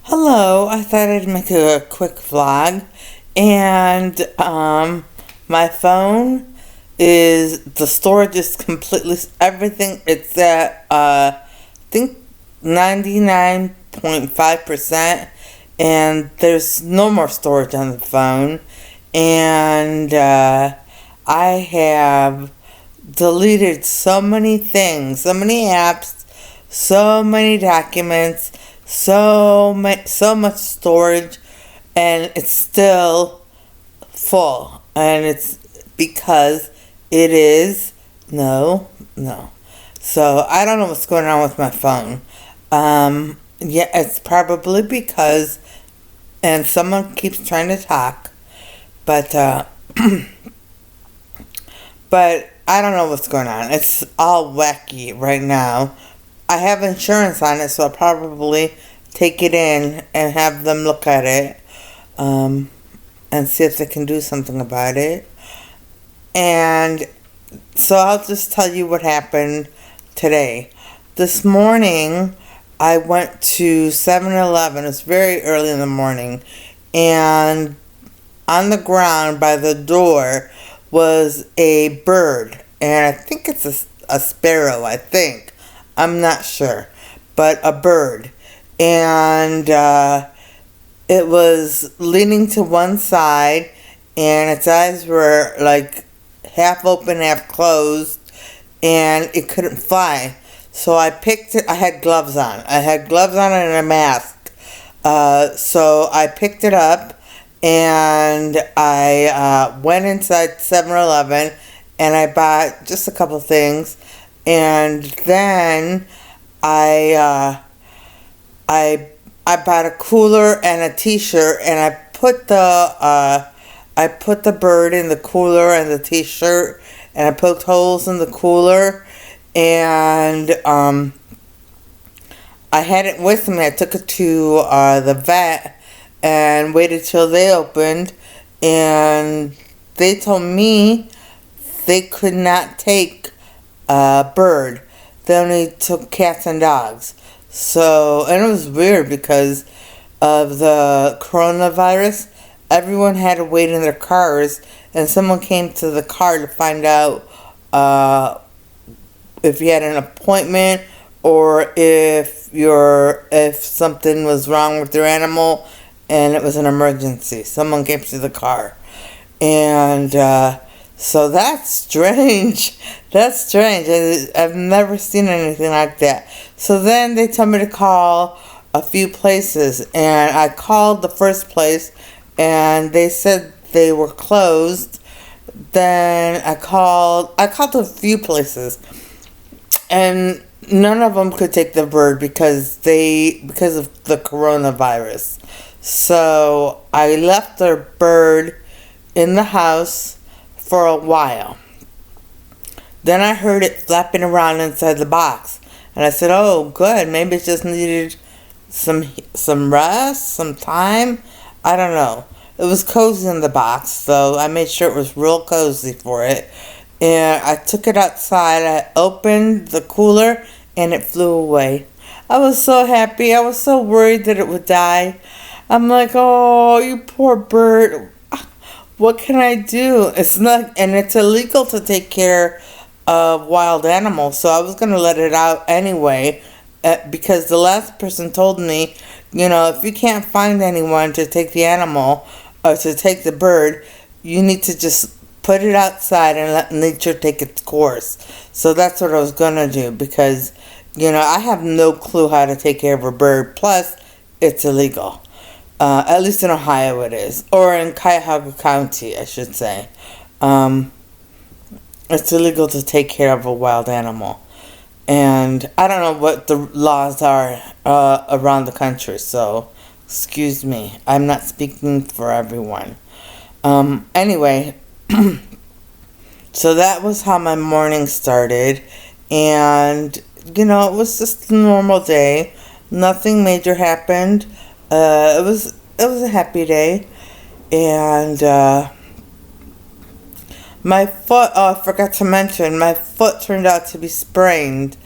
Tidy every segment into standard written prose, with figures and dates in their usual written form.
Hello, I thought I'd make a quick vlog. And my phone the storage is completely, everything, it's at, I think 99.5%. And there's no more storage on the phone. And I have deleted so many things, so many apps, so many documents, so much storage, and it's still full. And it's because it is no. So I don't know what's going on with my phone. Yeah, it's probably because, and someone keeps trying to talk, but but I don't know what's going on. It's all wacky right now. I have insurance on it, so I'll probably take it in and have them look at it, and see if they can do something about it. And so I'll just tell you what happened today. This morning, I went to 7-Eleven. It's very early in the morning, and on the ground by the door was a bird, and I think it's a sparrow, I think. I'm not sure, but a bird. And it was leaning to one side, and its eyes were like half open, half closed, and it couldn't fly. So I picked it. I had gloves on. And a mask. So I picked it up, and I went inside 7-Eleven, and I bought just a couple things. And then I bought a cooler and a t-shirt, and I put the bird in the cooler and the t-shirt, and I poked holes in the cooler, and I had it with me. I took it to the vet and waited till they opened, and they told me they could not take a bird. They only took cats and dogs. So, and it was weird because of the coronavirus. Everyone had to wait in their cars, and someone came to the car to find out if you had an appointment, or if something was wrong with your animal and it was an emergency. Someone came to the car. And so that's strange. That's strange. I've never seen anything like that. So then they told me to call a few places, and I called the first place, and they said they were closed. Then I called a few places, and none of them could take the bird because of the coronavirus. So I left the bird in the house for a while. Then I heard it flapping around inside the box, and I said, "Oh, good. Maybe it just needed some rest, some time. I don't know." It was cozy in the box, so I made sure it was real cozy for it. And I took it outside. I opened the cooler, and it flew away. I was so happy. I was so worried that it would die. I'm like, "Oh, you poor bird. What can I do?" It's not, and it's illegal to take care of wild animals, so I was going to let it out anyway, because the last person told me, if you can't find anyone to take the animal, or to take the bird, you need to just put it outside and let nature take its course. So that's what I was going to do, because, I have no clue how to take care of a bird, plus it's illegal. At least in Ohio it is. Or in Cuyahoga County, I should say. It's illegal to take care of a wild animal. And I don't know what the laws are around the country, so excuse me. I'm not speaking for everyone. Anyway, so that was how my morning started. And, it was just a normal day. Nothing major happened. It was a happy day, and my foot. Oh, I forgot to mention, my foot turned out to be sprained.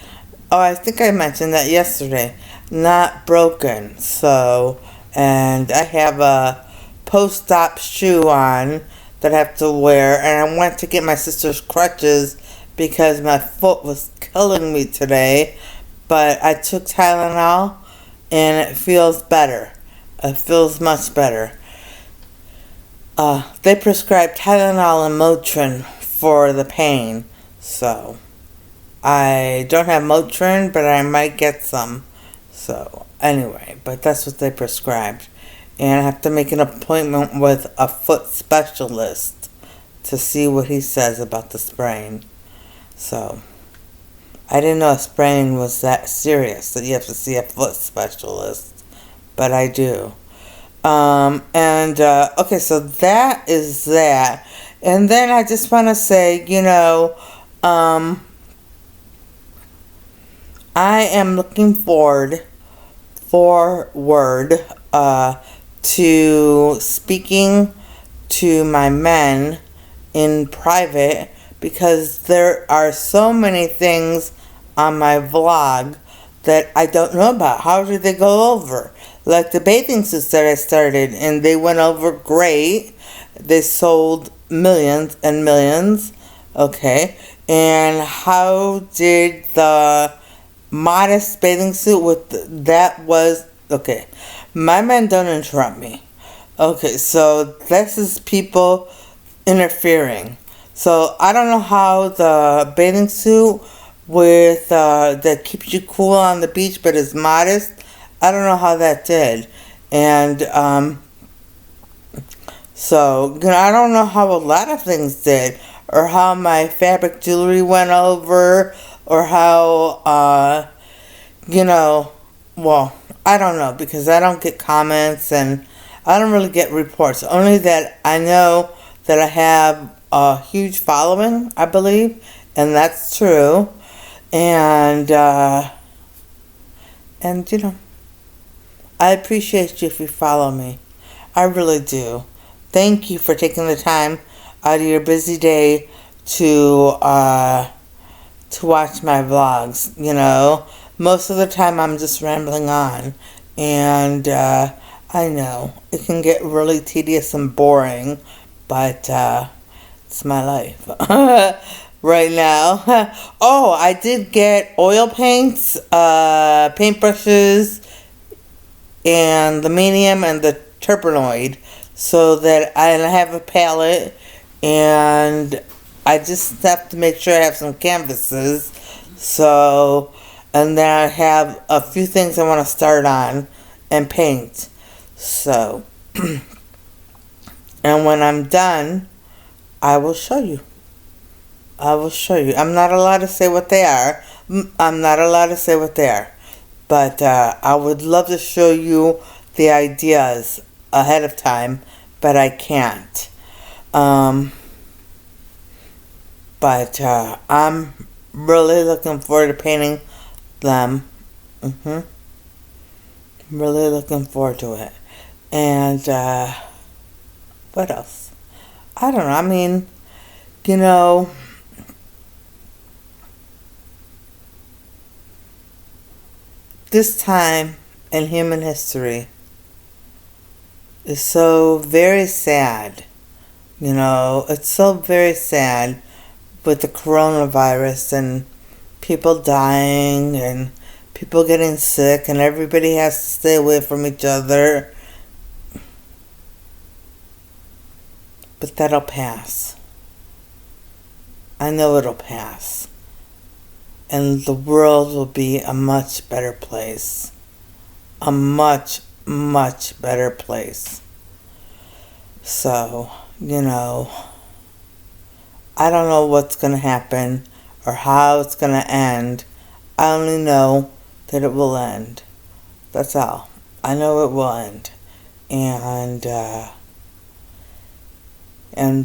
Oh, I think I mentioned that yesterday. not broken. So, and I have a post-op shoe on that I have to wear, and I went to get my sister's crutches because my foot was killing me today. But I took Tylenol, and it feels better. It feels much better. They prescribed Tylenol and Motrin for the pain, so I don't have Motrin, but I might get some. So anyway, but that's what they prescribed, and I have to make an appointment with a foot specialist to see what he says about the sprain. So I didn't know a sprain was that serious that you have to see a foot specialist, but I do. Okay, so that is that. And then I just want to say, I am looking forward, to speaking to my men in private because there are so many things on my vlog that I don't know about. How did they go over? Like the bathing suits that I started, and they went over great. They sold millions and millions. Okay. And how did the modest bathing suit that was... Okay. My men don't interrupt me. Okay, so this is people interfering. So I don't know how the bathing suit that keeps you cool on the beach but is modest, I don't know how that did. And so I don't know how a lot of things did, or how my fabric jewelry went over, or how well, I don't know, because I don't get comments and I don't really get reports. Only that I know that I have a huge following, I believe, and that's true. And I appreciate you if you follow me. I really do. Thank you for taking the time out of your busy day to watch my vlogs. Most of the time I'm just rambling on, and I know it can get really tedious and boring, but it's my life right now. Oh, I did get oil paints, paintbrushes, and the medium and the Turpenoid, so that I have a palette, and I just have to make sure I have some canvases. So, and then I have a few things I want to start on and paint. So, and when I'm done, I will show you. I'm not allowed to say what they are. But I would love to show you the ideas ahead of time, but I can't. But I'm really looking forward to painting them. Really looking forward to it. And what else? I don't know. I mean, this time in human history is so very sad. It's so very sad with the coronavirus and people dying and people getting sick and everybody has to stay away from each other. But that'll pass. I know it'll pass. And the world will be a much better place. A much, much better place. So, I don't know what's going to happen or how it's going to end. I only know that it will end. That's all. I know it will end. And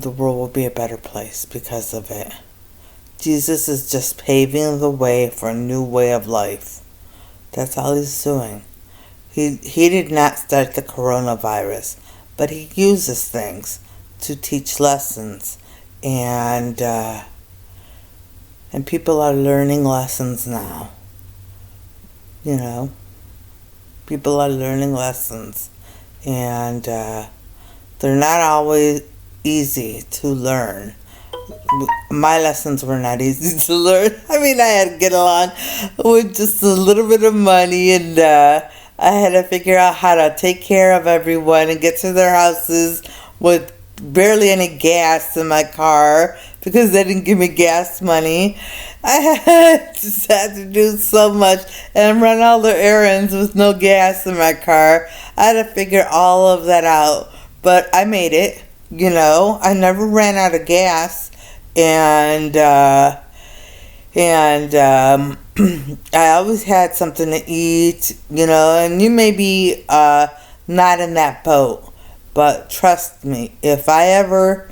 the world will be a better place because of it. Jesus is just paving the way for a new way of life. That's all he's doing. He did not start the coronavirus, but he uses things to teach lessons, and people are learning lessons now. People are learning lessons. And they're not always easy to learn. My lessons were not easy to learn. I mean, I had to get along with just a little bit of money, and I had to figure out how to take care of everyone and get to their houses with barely any gas in my car because they didn't give me gas money. Just had to do so much and run all the errands with no gas in my car. I had to figure all of that out, but I made it. I never ran out of gas, and I always had something to eat. And you may be not in that boat, but trust me, if I ever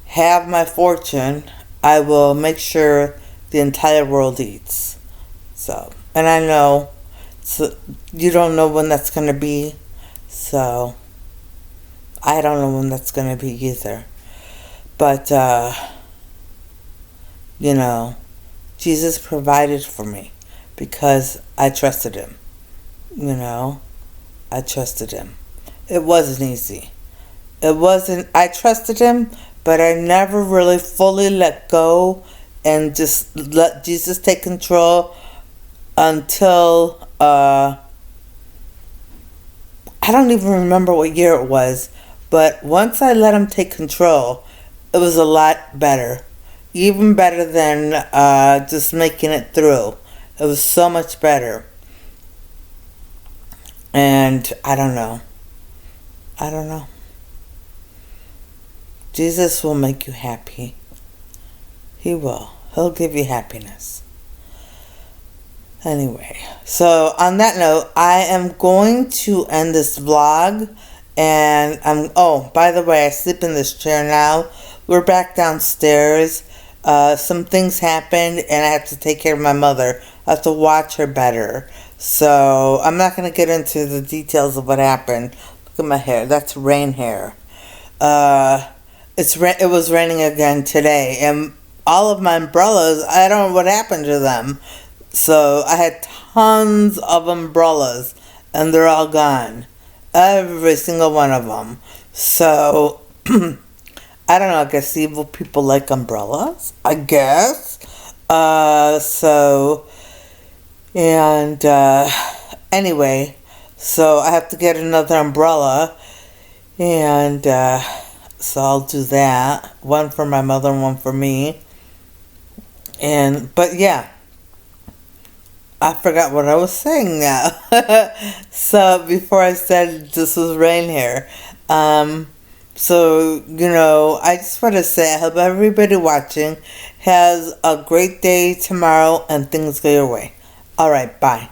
have my fortune, I will make sure the entire world eats. So, and I know, you don't know when that's going to be, so I don't know when that's going to be either. But, Jesus provided for me because I trusted him. I trusted him. It wasn't easy. I trusted him, but I never really fully let go and just let Jesus take control until, I don't even remember what year it was, but once I let him take control, it was a lot better. Even better than just making it through. It was so much better. And I don't know. Jesus will make you happy. He will. He'll give you happiness. Anyway, so on that note, I am going to end this vlog. And by the way, I sleep in this chair now. We're back downstairs. Some things happened, and I have to take care of my mother. I have to watch her better. So I'm not going to get into the details of what happened. Look at my hair. That's rain hair. It was raining again today, and all of my umbrellas, I don't know what happened to them. So I had tons of umbrellas, and they're all gone. Every single one of them. So I don't know, I guess evil people like umbrellas, I guess. Anyway, so I have to get another umbrella, and so I'll do that. One for my mother and one for me. But yeah, I forgot what I was saying now. So before I said this was rain hair. So, I just want to say I hope everybody watching has a great day tomorrow and things go your way. Alright, bye.